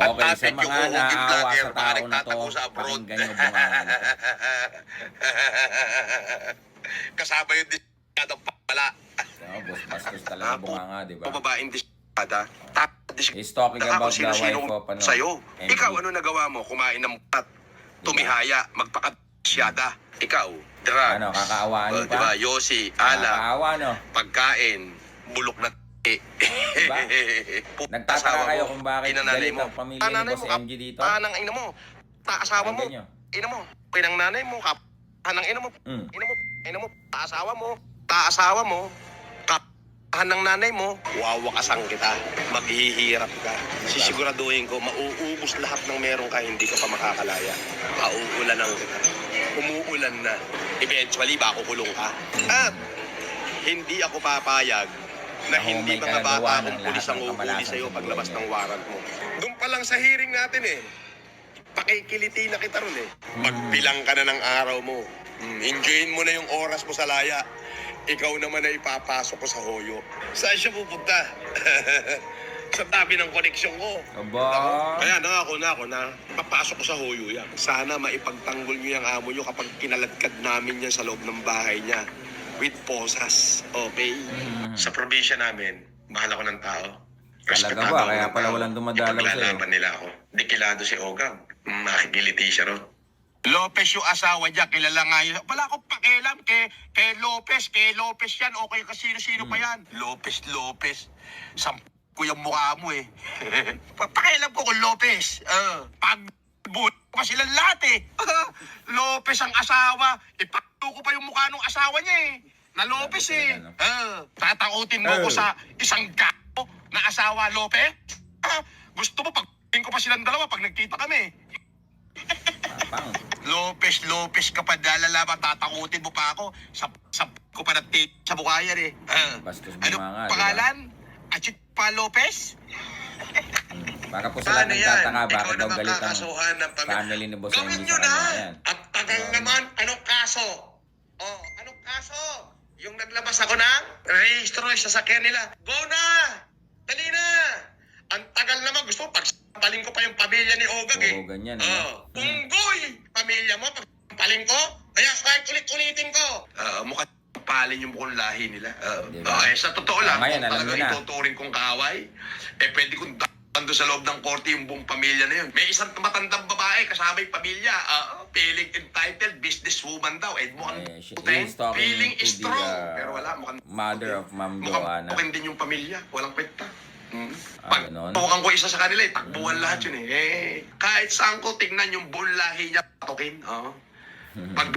Okay, sa Pagtapit yung mga uuging naaawa vlogger, sa baka tao na to, nagtatago sa abroad. pakinggan nyo bunganga nito. Kasama yung disyadong pala. Boss bastos talaga bunganga, di ba? Bababaeng disyada. He's talking about the wife of ano, sa'yo. MD. Ikaw, ano nagawa mo? Kumain ng pat. Tumihaya, magpakasyada. Ikaw, drugs. Ano, kakaawaan nyo pa? Diba, Yossi, Ala, Nakakaawa, no? pagkain, bulok na Diba? Nagtataka kayo kung bakit galit ang pamilya ni Boss MG dito? Tanang ina mo. Asawa mo. Pakinggan nyo. Ina mo. Pinang nanay mo. Kanang ina mo. Mm. Ina mo. Asawa mo. Asawa mo. Kapahan ng nanay mo. Wawakasan kita. Maghihirap ka. Sisiguraduhin ko, mauubos lahat ng meron ka, hindi ka pa makakalaya. Pauulan ng kita. Umuulan na. Eventually, makukulong ka. At hindi ako papayag na hindi may mga kagagawa bata ng kung pulis lahat ang ng uhuli kamalasan sa'yo sa paglabas buhay ng warrant mo. Doon pa lang sa hearing natin pakikiliti na kita ron Magbilang ka na ng araw mo. Enjoyin mo na yung oras mo sa laya. Ikaw naman na ipapasok ko sa hoyo. Saan siya pupunta? Sa tabi ng koneksyon ko. Aba. Kaya nangako na ako na papasok ko sa hoyo yan. Sana maipagtanggol niyo yung amo niyo kapag kinaladkad namin yan sa loob ng bahay niya. With posas. Okay? Sa probinsya namin, mahal ako ng tao. Talaga ba? Kaya pala walang dumadalaw sa'yo. Ipaglalaban nila ako. Dekilado si Ogam. Nakikiliti siya ron. Lopez yung asawa niya, kilala nga yun. Wala akong pakialam kay Lopez. Kay Lopez yan, okay ka sino-sino pa yan. Lopez. Samp ko yung mukha mo Pakialam ko kung Lopez. Pag pa silang lahat Lopez ang asawa. Ipakto ko pa yung mukha ng asawa niya na Lopez Tatakutin mo ko sa isang gato na asawa Lopez? Gusto mo pag ko pa silang dalawa pag nagkita kami. Lopez ka pa dalala, tatakutin mo pa ako. Sa ko pa na sa mukha yan Bastos Ano bumanga, pangalan? Achit pa Lopez? Baka po sila nagtataka bakit Ikaw daw naman galit ang kakasuhan ng family ni Boss Gawin MG nyo sa na! kanya. Yan. At tagal naman, anong kaso? Anong kaso? Yung naglabas ako ng rehistro sa sasakyan nila. Go na! Dali na! Ang tagal naman, gusto mo pagsampalin ko pa yung pamilya ni Ogag Oo, ganyan. Unggoy! Pamilya mo, pagsampalin ko? Kaya kahit ulit-ulitin ko. Mukhang palin yung buong lahi nila. Diba? Sa totoo lang, Ngayon, kung alam nyo talagang na. ituturing kong kaaway, pwede kong ando sa loob ng korte yung buong pamilya na yun. May isang matandang babae kasama yung pamilya. Feeling entitled, businesswoman daw. Mukhang He's talking feeling to strong. the Pero wala, mukhang mother of Ma'am mukhang Joanna. din yung pamilya. Walang kwenta. Pag Ganon. tukan ko isa sa kanila, takbuhan lahat yun kahit saan ko tingnan yung buong lahi niya, patukin. Pag